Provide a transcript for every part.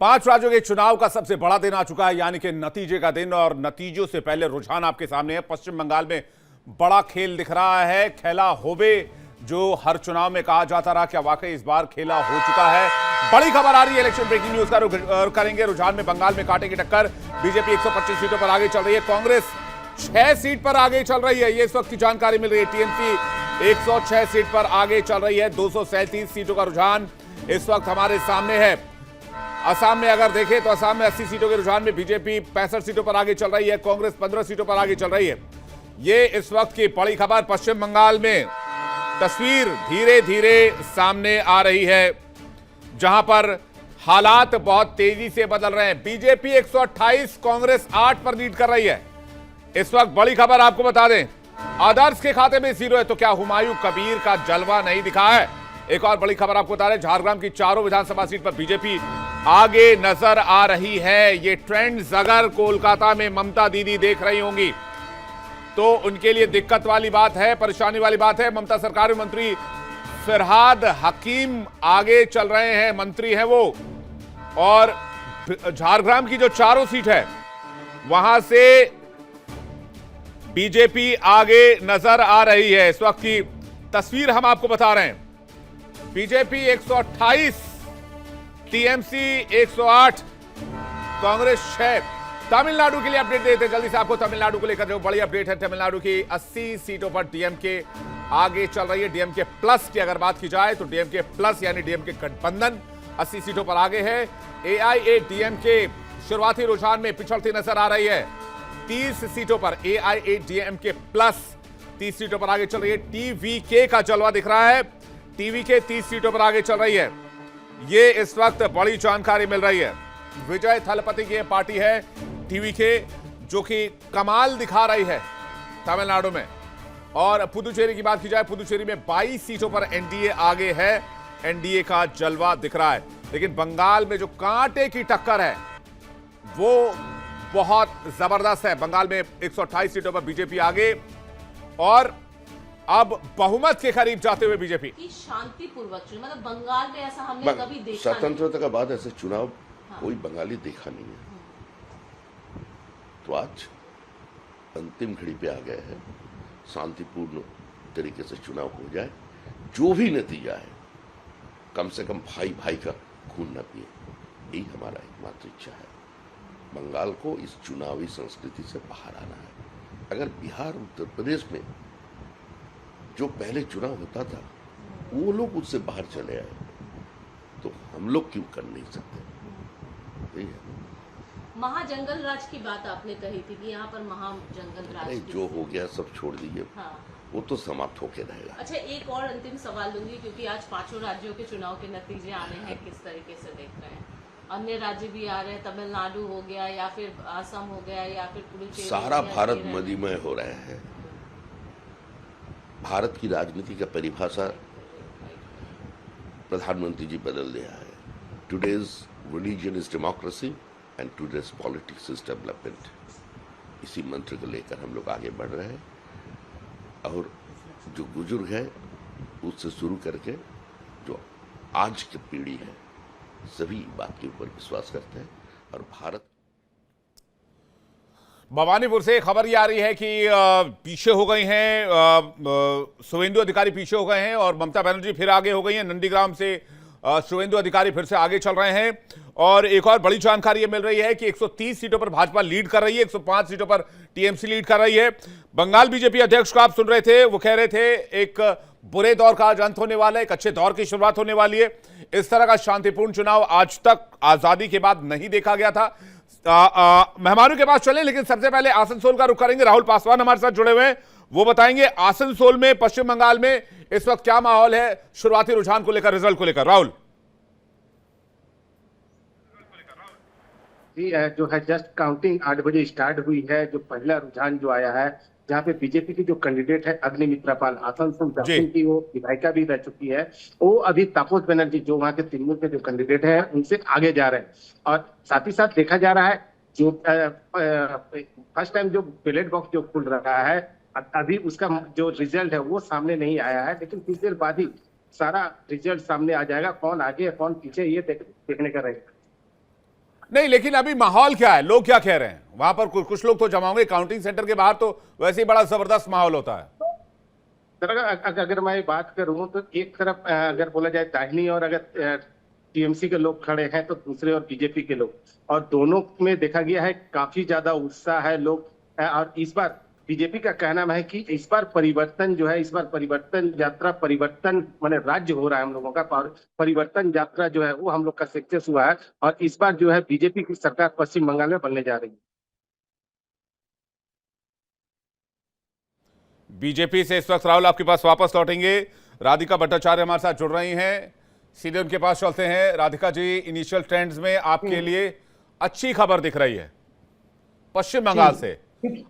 5 राज्यों के चुनाव का सबसे बड़ा दिन आ चुका है, यानी कि नतीजे का दिन। और नतीजों से पहले रुझान आपके सामने है। पश्चिम बंगाल में बड़ा खेल दिख रहा है। खेला होवे जो हर चुनाव में कहा जाता रहा, क्या वाकई इस बार खेला हो चुका है? बड़ी खबर आ रही है इलेक्शन ब्रेकिंग न्यूज का करेंगे। रुझान में बंगाल में कांटे की टक्कर। बीजेपी 125 सीटों पर आगे चल रही है, कांग्रेस 6 सीट पर आगे चल रही है। ये इस वक्त की जानकारी मिल रही है। टीएमसी 106 सीट पर आगे चल रही है। 237 सीटों का रुझान इस वक्त हमारे सामने है। असम में अगर देखें तो असम में 80 सीटों के रुझान में बीजेपी 65 सीटों पर आगे चल रही है, कांग्रेस 15 सीटों पर आगे चल रही है। ये इस वक्त की बड़ी खबर। पश्चिम बंगाल में तस्वीर धीरे धीरे सामने आ रही है, जहां पर हालात बहुत तेजी से बदल रहे हैं। बीजेपी 128, कांग्रेस 8 पर लीड कर रही है। इस वक्त बड़ी खबर आपको बता दें, आदर्श के खाते में 0 है, तो क्या हुमायूं कबीर का जलवा नहीं दिखा है? एक और बड़ी खबर आपको बता रहे, झारग्राम की चारों विधानसभा सीट पर बीजेपी आगे नजर आ रही है। ये ट्रेंड्स अगर कोलकाता में ममता दीदी देख रही होंगी तो उनके लिए दिक्कत वाली बात है, परेशानी वाली बात है। ममता सरकार में मंत्री फिरहाद हकीम आगे चल रहे हैं, मंत्री हैं वो। और झारग्राम की जो चारों सीट है वहां से बीजेपी आगे नजर आ रही है। इस वक्त की तस्वीर हम आपको बता रहे हैं। BJP 128, TMC 108, Congress 6। तमिलनाडु के लिए अपडेट देते हैं जल्दी से आपको। तमिलनाडु को लेकर जो बड़ी अपडेट है, तमिलनाडु की 80 सीटों पर डीएमके आगे चल रही है। डीएमके प्लस की अगर बात की जाए तो डीएमके प्लस यानी डीएमके गठबंधन 80 सीटों पर आगे है। एआईएडीएमके शुरुआती रुझान में पिछड़ती नजर आ रही है। 30 सीटों पर एआईएडीएमके प्लस 30 सीटों पर आगे चल रही है। टीवीके का जलवा दिख रहा है। टीवीके 30 सीटों पर आगे चल रही है। ये इस वक्त बड़ी जानकारी मिल रही है। विजय थलपति की पार्टी है टीवीके, जो कि कमाल दिखा रही है तमिलनाडु में। और पुदुचेरी की बात की जाए, पुदुचेरी में 22 सीटों पर एनडीए आगे है। एनडीए का जलवा दिख रहा है। लेकिन बंगाल में जो कांटे की टक्कर है वो बहुत जबरदस्त है। बंगाल में 128 सीटों पर बीजेपी आगे और अब बहुमत के करीब जाते हुए बीजेपी। शांतिपूर्वक चुनाव, मतलब बंगाल में ऐसा हमने कभी देखा नहीं। स्वतंत्रता के बाद ऐसे चुनाव कोई बंगाली देखा नहीं है। तो आज अंतिम घड़ी पे आ गए हैं। शांतिपूर्ण तरीके से चुनाव हो जाए, जो भी नतीजा है, कम से कम भाई भाई का खून न पिए, यही हमारा एकमात्र इच्छा है। बंगाल को इस चुनावी संस्कृति से बाहर आना है। अगर बिहार, उत्तर प्रदेश में जो पहले चुनाव होता था वो लोग उससे बाहर चले आए, तो हम लोग क्यों कर नहीं सकते? यही है। महाजंगल राज की बात आपने कही थी कि यहाँ पर महाजंगल राज जो हो गया सब छोड़ दीजिए। हाँ। वो तो समाप्त होके रहेगा। अच्छा, एक और अंतिम सवाल लूंगी, क्योंकि आज 5 राज्यों के चुनाव के नतीजे आने हैं। किस तरीके से देख रहे हैं? अन्य राज्य भी आ रहे हैं, तमिलनाडु हो गया या फिर असम हो गया या फिर पुडुचेरी, सारा भारत मदीमय हो रहे हैं। भारत की राजनीति का परिभाषा प्रधानमंत्री जी बदल दिया है। Today's religion is democracy and today's politics is development. इसी मंत्र को लेकर हम लोग आगे बढ़ रहे हैं। और जो बुजुर्ग है उससे शुरू करके जो आज की पीढ़ी है, सभी बात के ऊपर विश्वास करते हैं। और भारत भवानीपुर से खबर ये आ रही है कि पीछे हो गई हैं, शुवेंदु अधिकारी पीछे हो गए हैं और ममता बनर्जी फिर आगे हो गई हैं। नंदीग्राम से शुवेंदु अधिकारी फिर से आगे चल रहे हैं। और एक और बड़ी जानकारी ये मिल रही है कि 130 सीटों पर भाजपा लीड कर रही है, 105 सीटों पर टीएमसी लीड कर रही है। बंगाल बीजेपी अध्यक्ष को आप सुन रहे थे, वो कह रहे थे एक बुरे दौर का आज अंत होने वाला है, एक अच्छे दौर की शुरुआत होने वाली है। इस तरह का शांतिपूर्ण चुनाव आज तक आजादी के बाद नहीं देखा गया था। मेहमानों के पास चले, लेकिन सबसे पहले आसनसोल का रुख करेंगे। राहुल पासवान हमारे साथ जुड़े हुए हैं, वो बताएंगे आसनसोल में, पश्चिम बंगाल में इस वक्त क्या माहौल है शुरुआती रुझान को लेकर, रिजल्ट को लेकर। राहुल जी, जो है जस्ट काउंटिंग 8 बजे स्टार्ट हुई है। जो पहला रुझान जो आया है, जहाँ पे बीजेपी की जो कैंडिडेट है अग्निमित्रा पाल, आसनसोल दक्षिण की वो विधायिका भी रह चुकी है, वो अभी तापस बनर्जी जो वहाँ के तृणमूल के जो कैंडिडेट है उनसे आगे जा रहे हैं। और साथ ही साथ देखा जा रहा है जो फर्स्ट टाइम जो बैलेट बॉक्स जो खुल रहा है, अभी उसका जो रिजल्ट है वो सामने नहीं आया है, लेकिन कुछ देर बाद ही सारा रिजल्ट सामने आ जाएगा। कौन आगे है कौन पीछे, ये देखने का रहेगा। नहीं, लेकिन अभी माहौल क्या है, लोग क्या कह रहे हैं वहां पर? कुछ लोग तो जमा होंगे काउंटिंग सेंटर के बाहर, तो वैसे ही बड़ा जबरदस्त माहौल होता है। अगर मैं बात करूं तो एक तरफ अगर बोला जाए दाहिनी और अगर टीएमसी के लोग खड़े हैं तो दूसरे और बीजेपी के लोग, और दोनों में देखा गया है काफी ज्यादा उत्साह है लोग। और इस बार बीजेपी का कहना है कि इस बार परिवर्तन जो है, इस बार परिवर्तन यात्रा, परिवर्तन माने राज्य हो रहा है हम लोगों का, परिवर्तन यात्रा जो है वो हम लोग का सक्सेस हुआ है, और इस बार जो है बीजेपी की सरकार पश्चिम बंगाल में बनने जा रही है। बीजेपी से इस वक्त राहुल आपके पास वापस लौटेंगे। राधिका भट्टाचार्य हमारे साथ जुड़ रही हैं, सीधे उनके पास चलते हैं। राधिका जी, इनिशियल ट्रेंड्स में आपके लिए अच्छी खबर दिख रही है पश्चिम बंगाल से।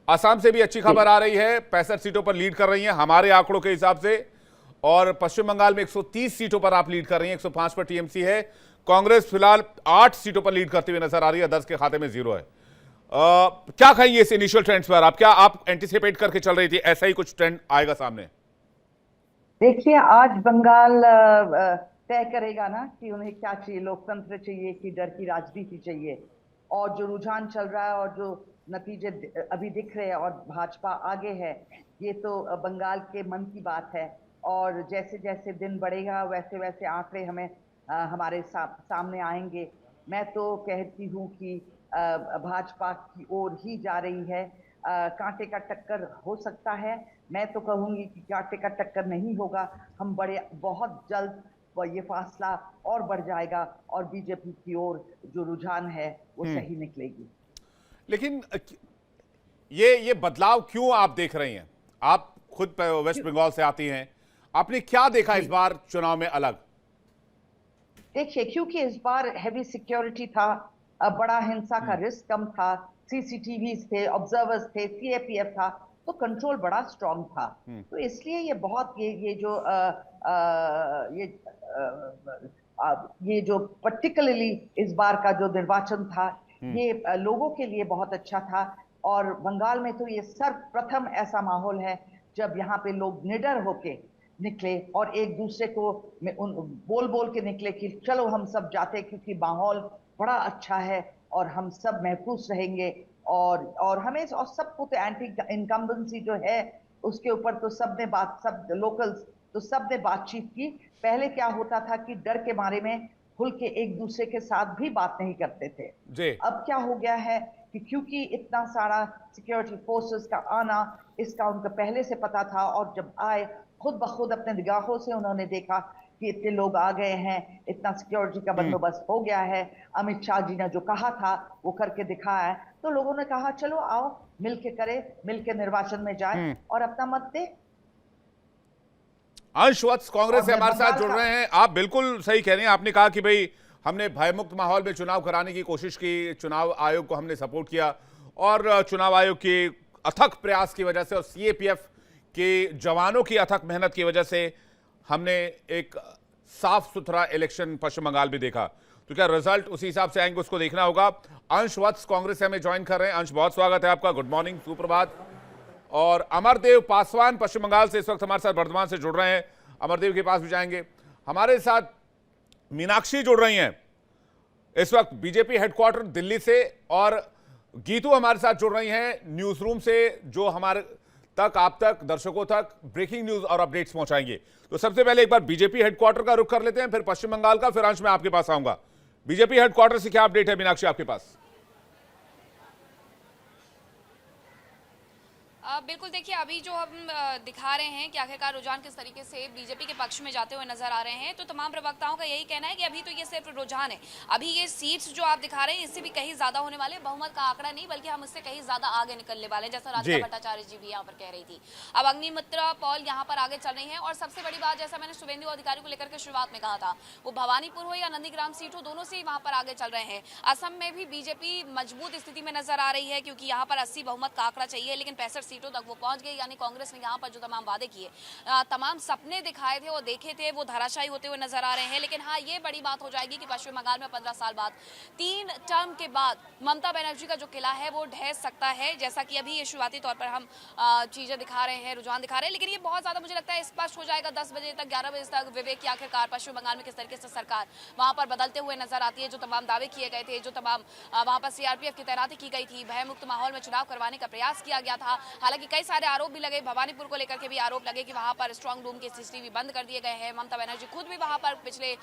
असम से भी अच्छी खबर आ रही है, 65 सीटों पर लीड कर रही हैं हमारे आंकड़ों के हिसाब से, और पश्चिम बंगाल में 130 सीटों पर आप लीड कर रही हैं, 105 पर टीएमसी है। कांग्रेस फिलहाल 8 सीटों पर लीड करती हुई नजर आ रही है, 10 के खाते में 0 है। क्या कहेंगे इस इनिशियल ट्रेंड्स पर? आप एंटिसिपेट करके चल रही थी ऐसा ही कुछ ट्रेंड आएगा सामने? देखिए, आज बंगाल तय करेगा ना कि उन्हें क्या चाहिए, लोकतंत्र चाहिए कि डर की राजनीति चाहिए। और जो रुझान चल रहा है और जो नतीजे अभी दिख रहे हैं और भाजपा आगे है, ये तो बंगाल के मन की बात है। और जैसे जैसे दिन बढ़ेगा वैसे वैसे आंकड़े हमें हमारे सामने आएंगे। मैं तो कहती हूँ कि भाजपा की ओर ही जा रही है। कांटे का टक्कर हो सकता है, मैं तो कहूंगी कि कांटे का टक्कर नहीं होगा। हम बहुत जल्द ये फासला और बढ़ जाएगा और बीजेपी की ओर जो रुझान है वो सही निकलेगी। लेकिन ये बदलाव क्यों आप देख रही हैं? आप खुद वेस्ट बंगाल से आती हैं, आपने क्या देखा इस बार चुनाव में अलग? देखिए, क्योंकि इस बार हैवी सिक्योरिटी था, बड़ा हिंसा का रिस्क कम था, सीसीटीवी थे, ऑब्जर्वर्स थे, सीएपीएफ था, तो कंट्रोल बड़ा स्ट्रांग था। तो इसलिए ये बहुत ये जो पर्टिकुलरली इस बार का जो निर्वाचन था, ये लोगों के लिए बहुत अच्छा था। और बंगाल में तो ये सर्वप्रथम ऐसा माहौल है जब यहाँ पे लोग निडर होके निकले और एक दूसरे को बोल बोल के निकले कि चलो हम सब जाते, क्योंकि माहौल बड़ा अच्छा है और हम सब महफूज रहेंगे। और हमें और सबको तो एंटी इनकम्बेंसी जो है उसके ऊपर तो सब लोकल्स तो सबने बातचीत की। पहले क्या होता था कि डर के बारे में खुल के एक दूसरे के साथ भी बात नहीं करते थे जी। अब क्या हो गया है कि क्योंकि इतना सारा सिक्योरिटी फोर्सेस का आना, इसका उनको पहले से पता था, और जब आए खुद ब खुद अपने निगाहों से उन्होंने देखा कि इतने लोग आ गए हैं, इतना सिक्योरिटी का बंदोबस्त हो गया है, अमित शाह जी ने जो कहा था वो करके दिखाया है, तो लोगों ने कहा चलो आओ मिलके करें, मिलके निर्वाचन में जाए और अपना मत दे। अंश वत्स कांग्रेस से हमारे साथ जुड़ रहे हैं। आप बिल्कुल सही कह रहे हैं, आपने कहा कि भाई हमने भयमुक्त माहौल में चुनाव कराने की कोशिश की, चुनाव आयोग को हमने सपोर्ट किया, और चुनाव आयोग के अथक प्रयास की वजह से और सीएपीएफ के जवानों की अथक मेहनत की वजह से हमने एक साफ सुथरा इलेक्शन पश्चिम बंगाल भी देखा। तो क्या रिजल्ट उसी हिसाब से आएंगे, उसको देखना होगा। अंश वत्स कांग्रेस से हमें ज्वाइन कर रहे हैं। अंश, बहुत स्वागत है आपका, गुड मॉर्निंग, सुप्रभात। और अमरदेव पासवान पश्चिम बंगाल से इस वक्त हमारे साथ वर्धमान से जुड़ रहे हैं, अमरदेव के पास भी जाएंगे। हमारे साथ मीनाक्षी जुड़ रही हैं इस वक्त बीजेपी हेडक्वार्टर दिल्ली से, और गीतू हमारे साथ जुड़ रही हैं न्यूज रूम से, जो हमारे तक, आप तक, दर्शकों तक ब्रेकिंग न्यूज और अपडेट्स पहुंचाएंगे। तो सबसे पहले एक बार बीजेपी हेडक्वार्टर का रुख कर लेते हैं, फिर पश्चिम बंगाल का, फिर अंश में आपके पास आऊंगा। बीजेपी हेडक्वार्टर से क्या अपडेट है मीनाक्षी आपके पास? बिल्कुल, देखिए अभी जो हम दिखा रहे हैं कि आखिरकार रुझान किस तरीके से बीजेपी के पक्ष में जाते हुए नजर आ रहे हैं, तो तमाम प्रवक्ताओं का यही कहना है कि अभी तो ये सिर्फ रुझान है। अभी ये सीट्स जो आप दिखा रहे हैं इससे भी कहीं ज्यादा होने वाले, बहुमत का आंकड़ा नहीं बल्कि हम इससे कहीं ज्यादा आगे निकलने वाले हैं, जैसा राधिका भट्टाचार्य जी भी यहाँ पर कह रही थी। अब अग्निमित्रा पॉल यहाँ पर आगे चल रही है, और सबसे बड़ी बात, जैसा मैंने शुभेंदु अधिकारी को लेकर के शुरुआत में कहा था, वो भवानीपुर हो या नंदीग्राम सीट हो, दोनों से ही वहां पर आगे चल रहे हैं। असम में भी बीजेपी मजबूत स्थिति में नजर आ रही है, क्योंकि यहाँ पर 80 बहुमत का आंकड़ा चाहिए, लेकिन 65 सीटों सीटों तक वो पहुंच गए, यानी कांग्रेस ने यहाँ पर जो तमाम वादे किए, तमाम सपने दिखाए थे और देखे थे, वो धराशायी होते हुए नजर आ रहे हैं। लेकिन हाँ, ये बड़ी बात हो जाएगी कि पश्चिम बंगाल में 15 साल बाद 3 टर्म के बाद ममता बनर्जी का जो किला है वो ढह सकता है, जैसा कि अभी ये शुरुआती तौर पर हम चीजें दिखा रहे हैं, रुझान दिखा रहे हैं। लेकिन ये बहुत ज्यादा मुझे लगता है स्पष्ट हो जाएगा 10 बजे तक, 11 बजे तक, विवेक की आखिरकार पश्चिम बंगाल में किस तरीके से सरकार वहां पर बदलते हुए नजर आती है। जो तमाम दावे किए गए थे, जो तमाम वहां पर सीआरपीएफ की तैनाती की गई थी, भयमुक्त माहौल में चुनाव करवाने का प्रयास किया गया था। हालांकि कई सारे आरोप भी लगे, भवानीपुर को लेकर के भी आरोप लगे कि वहां पर स्ट्रांग रूम के सीसीटीवी बंद कर दिए गए हैं। ममता बनर्जी खुद भी वहां पर पिछले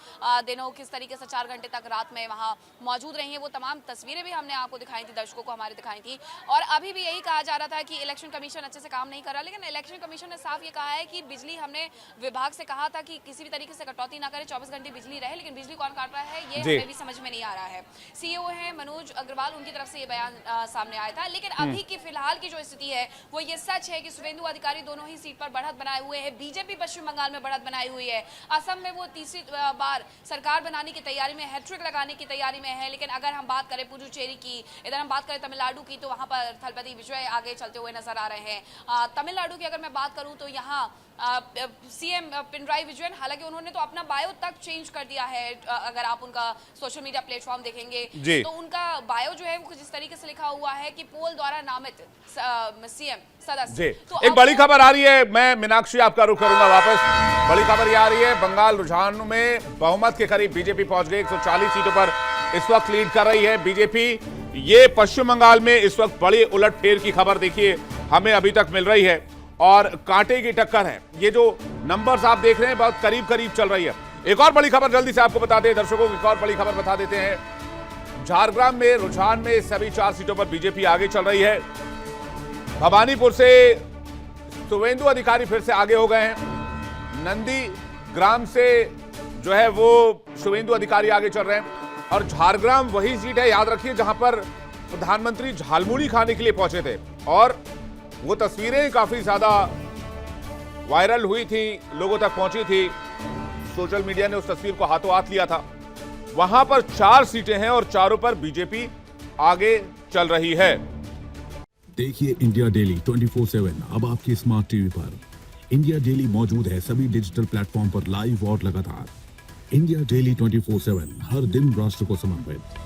दिनों किस तरीके से 4 घंटे तक रात में वहां मौजूद रही हैं, वो तमाम तस्वीरें भी हमने आपको दिखाई थी, दर्शकों को हमारे दिखाई थी। और अभी भी यही कहा जा रहा था कि इलेक्शन कमीशन अच्छे से काम नहीं कर रहा, लेकिन इलेक्शन कमीशन ने साफ ये कहा है कि बिजली, हमने विभाग से कहा था कि किसी भी तरीके से कटौती ना करे, 24 घंटे बिजली रहे, लेकिन बिजली कौन काट रहा है ये हमें भी समझ में नहीं आ रहा है। सीईओ है मनोज अग्रवाल, उनकी तरफ से ये बयान सामने आया था। लेकिन अभी की फिलहाल की जो स्थिति है वो ये सच है कि शुवेंदु अधिकारी दोनों ही सीट पर बढ़त बनाए हुए हैं। बीजेपी पश्चिम बंगाल में बढ़त बनाई हुई है। असम में वो तीसरी बार सरकार बनाने की तैयारी में, हैट्रिक लगाने की तैयारी में है। लेकिन अगर हम बात करें पुडुचेरी की, इधर हम बात करें तमिलनाडु की, तो वहां पर थलपति विजय आगे चलते हुए नजर आ रहे हैं। तमिलनाडु की अगर मैं बात करूं तो यहाँ सीएम पिनराई विजयन, हालांकि उन्होंने तो अपना बायो तक चेंज कर दिया है। अगर आप उनका सोशल मीडिया प्लेटफॉर्म देखेंगे तो उनका बायो जो है वो कुछ इस तरीके से लिखा हुआ है कि पोल द्वारा नामित सीएम सदस्य। तो एक बड़ी खबर आ रही है, मैं मीनाक्षी आपका रुख करूंगा वापस। बड़ी खबर ये आ रही है, बंगाल रुझान में बहुमत के करीब बीजेपी पहुंच गई। 140 सीटों पर इस वक्त लीड कर रही है बीजेपी। ये पश्चिम बंगाल में इस वक्त बड़ी उलटफेर की खबर देखिए हमें अभी तक मिल रही है और कांटे की टक्कर है। ये जो नंबर्स आप देख रहे हैं बहुत करीब करीब चल रही है। एक और बड़ी खबर जल्दी से आपको बता दें, दर्शकों को एक और बड़ी खबर बता देते हैं। झारग्राम में रुझान में सभी 4 सीटों पर बीजेपी आगे चल रही है। भवानीपुर से शुवेंदु अधिकारी फिर से आगे हो गए हैं। नंदी ग्राम से जो है वो शुवेंदु अधिकारी आगे चल रहे हैं। और झारग्राम वही सीट है, याद रखिए, जहां पर प्रधानमंत्री झालमुड़ी खाने के लिए पहुंचे थे और वो तस्वीरें काफी ज्यादा वायरल हुई थी, लोगों तक पहुंची थी। सोशल मीडिया ने उस तस्वीर को हाथों हाथ लिया था। वहां पर 4 सीटें हैं और चारों पर बीजेपी आगे चल रही है। देखिए इंडिया डेली 24/7 अब आपके स्मार्ट टीवी पर। इंडिया डेली मौजूद है सभी डिजिटल प्लेटफॉर्म पर लाइव और लगातार। इंडिया डेली 24/7 हर दिन राष्ट्र को समर्पित।